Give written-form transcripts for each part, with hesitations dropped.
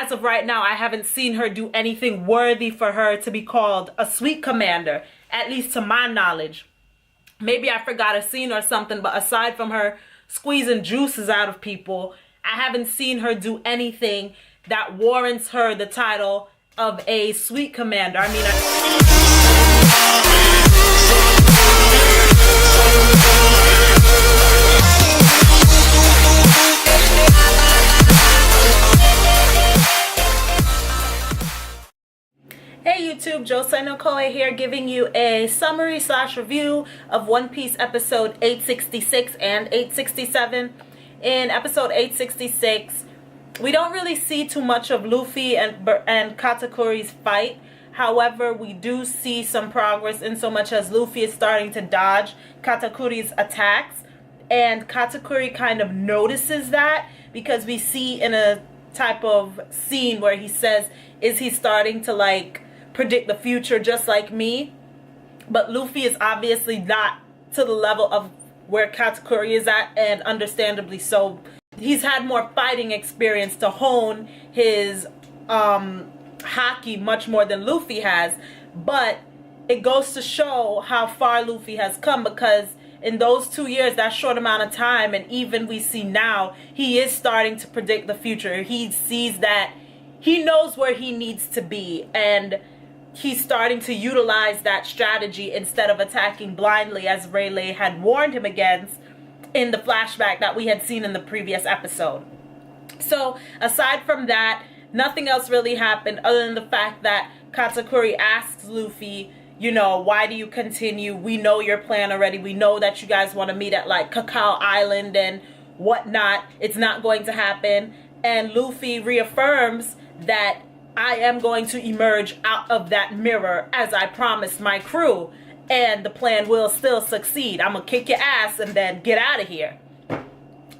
as of right now, I haven't seen her do anything worthy for her to be called a sweet commander, at least to my knowledge. Maybe I forgot a scene or something, but aside from her squeezing juices out of people, I haven't seen her do anything that warrants her the title of a sweet commander. I mean, Hey YouTube, Josei no Koe here, giving you a summary / review of One Piece episode 866 and 867. In episode 866, we don't really see too much of Luffy and Katakuri's fight. However, we do see some progress in so much as Luffy is starting to dodge Katakuri's attacks. And Katakuri kind of notices that, because we see in a type of scene where he says, is he starting to like predict the future just like me? But Luffy is obviously not to the level of where Katakuri is at, and understandably so. He's had more fighting experience to hone his haki much more than Luffy has. But it goes to show how far Luffy has come, because in those 2 years, that short amount of time, and even we see now, he is starting to predict the future. He sees that he knows where he needs to be, and he's starting to utilize that strategy instead of attacking blindly, as Rayleigh had warned him against in the flashback that we had seen in the previous episode. So aside from that, nothing else really happened other than the fact that Katakuri asks Luffy, you know, why do you continue? We know your plan already. We know that you guys want to meet at like Cacao Island and whatnot. It's not going to happen. And Luffy reaffirms that I am going to emerge out of that mirror as I promised my crew, and the plan will still succeed. I'm gonna kick your ass and then get out of here.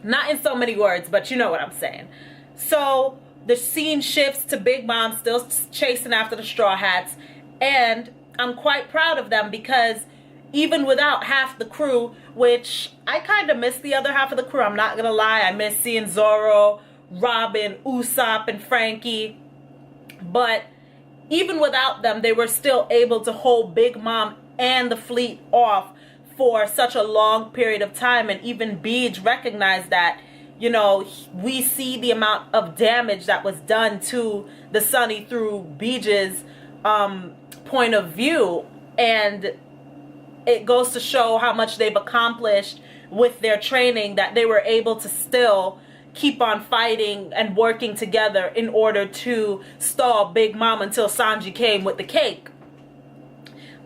Not in so many words, but you know what I'm saying. So the scene shifts to Big Mom still chasing after the Straw Hats, and I'm quite proud of them, because even without half the crew, which I kind of miss the other half of the crew, I'm not gonna lie. I miss seeing Zoro, Robin, Usopp, and Frankie. But even without them, they were still able to hold Big Mom and the fleet off for such a long period of time. And even Bege recognized that. You know, we see the amount of damage that was done to the Sunny through Bege's point of view, and it goes to show how much they've accomplished with their training, that they were able to still keep on fighting and working together in order to stall Big Mom until Sanji came with the cake.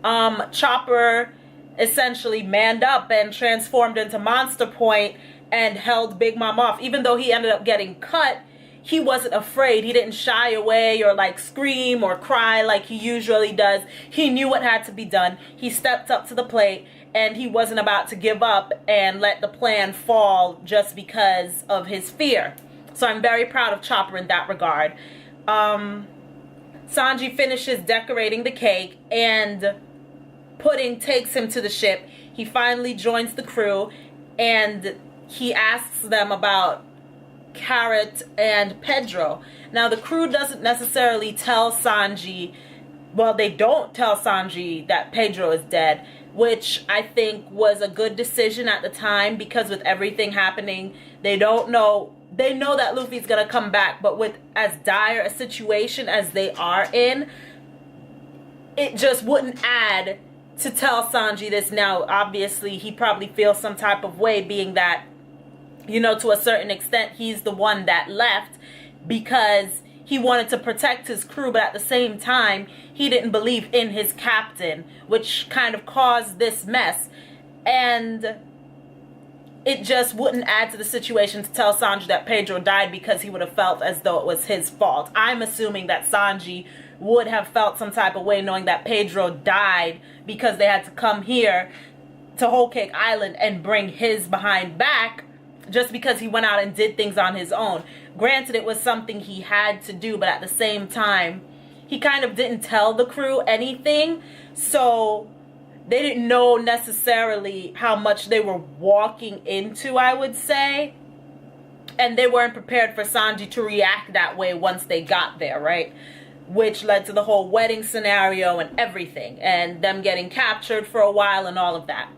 Chopper essentially manned up and transformed into Monster Point and held Big Mom off. Even though he ended up getting cut, he wasn't afraid. He didn't shy away or like scream or cry like he usually does. He knew what had to be done. He stepped up to the plate, and he wasn't about to give up and let the plan fall just because of his fear. So I'm very proud of Chopper in that regard. Sanji finishes decorating the cake, and Pudding takes him to the ship. He finally joins the crew, and he asks them about Carrot and Pedro. Now the crew doesn't necessarily tell Sanji, well, they don't tell Sanji that Pedro is dead, which I think was a good decision at the time, because with everything happening, they don't know. They know that Luffy's gonna come back, but with as dire a situation as they are in, it just wouldn't add to tell Sanji this now. Obviously, he probably feels some type of way, being that, you know, to a certain extent, he's the one that left because he wanted to protect his crew, but at the same time, he didn't believe in his captain, which kind of caused this mess. And it just wouldn't add to the situation to tell Sanji that Pedro died, because he would have felt as though it was his fault. I'm assuming that Sanji would have felt some type of way knowing that Pedro died, because they had to come here to Whole Cake Island and bring his behind back just because he went out and did things on his own. Granted, it was something he had to do, but at the same time, he kind of didn't tell the crew anything, so they didn't know necessarily how much they were walking into, I would say. And they weren't prepared for Sanji to react that way once they got there, right? Which led to the whole wedding scenario and everything, and them getting captured for a while and all of that.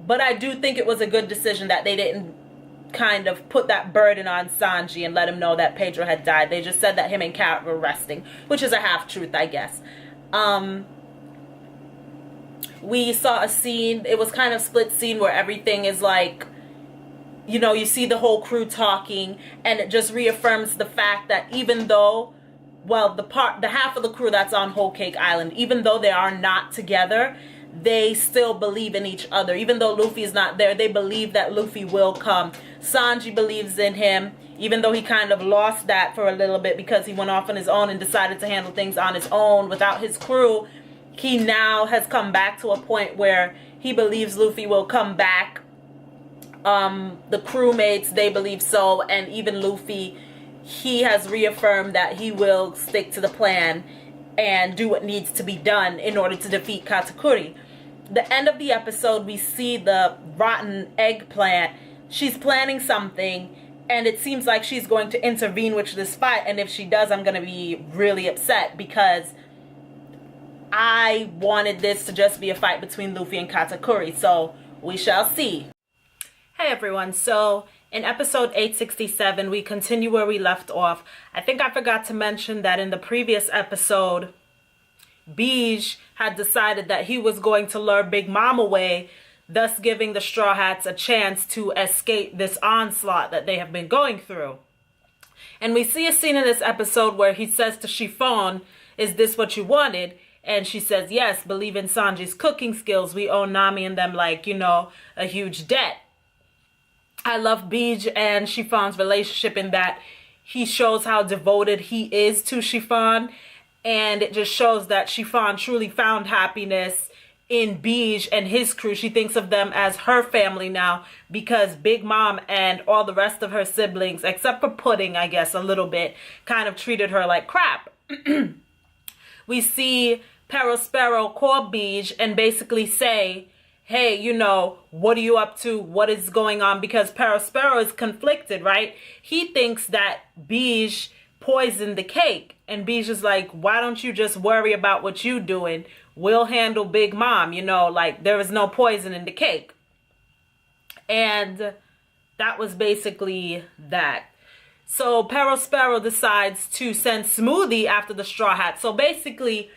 But I do think it was a good decision that they didn't kind of put that burden on Sanji and let him know that Pedro had died. They just said that him and Cat were resting, which is a half-truth, I guess. We saw a scene, it was kind of split scene where everything is like, you know, you see the whole crew talking, and it just reaffirms the fact that even though, well, the half of the crew that's on Whole Cake Island, even though they are not together, they still believe in each other. Even though Luffy is not there, they believe that Luffy will come. Sanji believes in him, even though he kind of lost that for a little bit because he went off on his own and decided to handle things on his own without his crew. He now has come back to a point where he believes Luffy will come back. The crewmates, they believe so, and even Luffy, he has reaffirmed that he will stick to the plan and do what needs to be done in order to defeat Katakuri. The end of the episode, we see the rotten eggplant. She's planning something, and it seems like she's going to intervene with this fight, and if she does, I'm going to be really upset because I wanted this to just be a fight between Luffy and Katakuri, so we shall see. Hey everyone, so in episode 867, we continue where we left off. I think I forgot to mention that in the previous episode, Bege had decided that he was going to lure Big Mom away, thus giving the Straw Hats a chance to escape this onslaught that they have been going through. And we see a scene in this episode where he says to Chiffon, "Is this what you wanted?" And she says, "Yes, believe in Sanji's cooking skills. We owe Nami and them, like, you know, a huge debt." I love Bege and Chiffon's relationship in that he shows how devoted he is to Chiffon, and it just shows that Chiffon truly found happiness in Bege and his crew. She thinks of them as her family now because Big Mom and all the rest of her siblings, except for Pudding, I guess, a little bit, kind of treated her like crap. We see Sparrow call Bege and basically say, "Hey, you know, what are you up to? What is going on?" Because Sparrow is conflicted, right? He thinks that Bege poisoned the cake. And Bege is like, "Why don't you just worry about what you doing? We'll handle Big Mom, you know, like there is no poison in the cake." And that was basically that. So Sparrow decides to send Smoothie after the Straw Hat. So basically,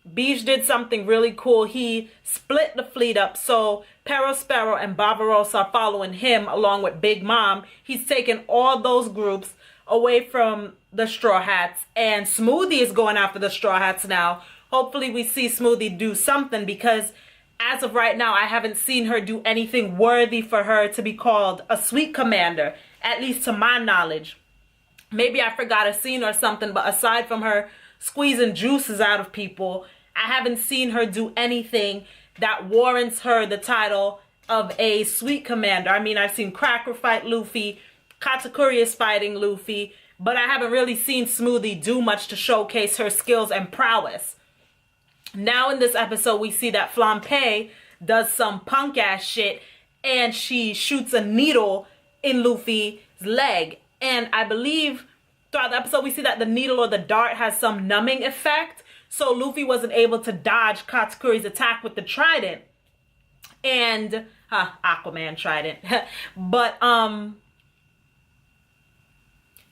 Bege did something really cool. He split the fleet up. So Sparrow and Barbarossa are following him along with Big Mom. He's taken all those groups away from the Straw Hats. And Smoothie is going after the Straw Hats now. Hopefully we see Smoothie do something because as of right now, I haven't seen her do anything worthy for her to be called a sweet commander. At least to my knowledge. Maybe I forgot a scene or something, but aside from her squeezing juices out of people, I haven't seen her do anything that warrants her the title of a sweet commander. I mean, I've seen Cracker fight Luffy, Katakuri is fighting Luffy, but I haven't really seen Smoothie do much to showcase her skills and prowess. Now in this episode, we see that Flampe does some punk ass shit and she shoots a needle in Luffy's leg. And I believe throughout the episode, we see that the needle or the dart has some numbing effect. So Luffy wasn't able to dodge Katakuri's attack with the trident. And, Aquaman trident. But,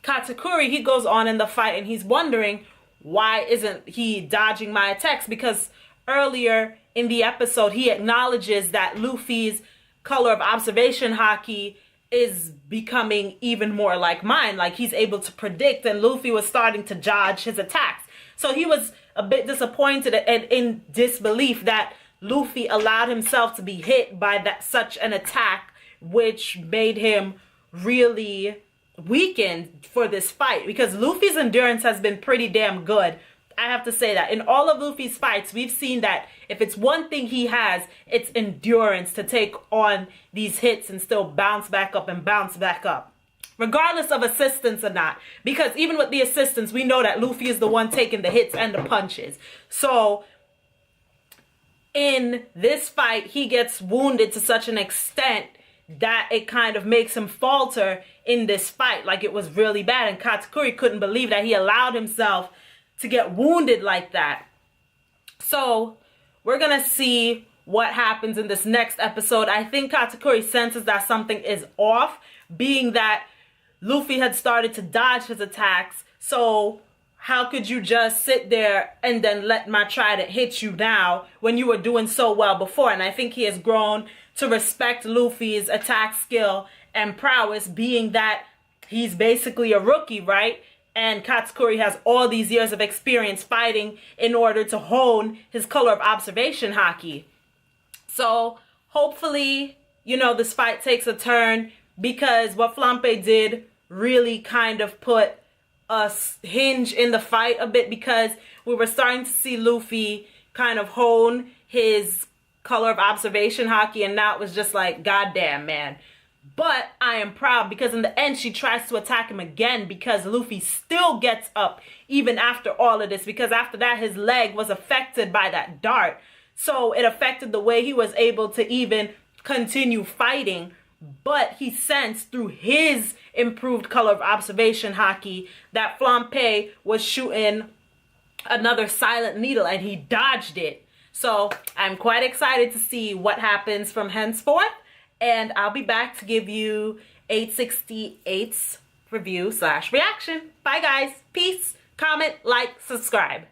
Katakuri, he goes on in the fight and he's wondering, why isn't he dodging my attacks? Because earlier in the episode, he acknowledges that Luffy's color of observation haki is becoming even more like mine. Like he's able to predict, and Luffy was starting to dodge his attacks. So he was a bit disappointed and in disbelief that Luffy allowed himself to be hit by such an attack, which made him really weakened for this fight. Because Luffy's endurance has been pretty damn good. I have to say that in all of Luffy's fights, we've seen that if it's one thing he has, it's endurance to take on these hits and still bounce back up and bounce back up. Regardless of assistance or not. Because even with the assistance, we know that Luffy is the one taking the hits and the punches. So, in this fight, he gets wounded to such an extent that it kind of makes him falter in this fight. Like, it was really bad, and Katakuri couldn't believe that he allowed himself to get wounded like that. So we're gonna see what happens in this next episode. I think Katakuri senses that something is off, being that Luffy had started to dodge his attacks. So how could you just sit there and then let my trident hit you now when you were doing so well before? And I think he has grown to respect Luffy's attack skill and prowess, being that he's basically a rookie, right? And Katakuri has all these years of experience fighting in order to hone his color of observation haki. So hopefully, you know, this fight takes a turn, because what Flampe did really kind of put a hinge in the fight a bit, because we were starting to see Luffy kind of hone his color of observation haki, and now it was just like, goddamn, man. But I am proud, because in the end she tries to attack him again, because Luffy still gets up even after all of this, because after that his leg was affected by that dart. So it affected the way he was able to even continue fighting. But he sensed through his improved color of observation haki that Flampe was shooting another silent needle, and he dodged it. So I'm quite excited to see what happens from henceforth. And I'll be back to give you 868's review / reaction. Bye guys. Peace. Comment, like, subscribe.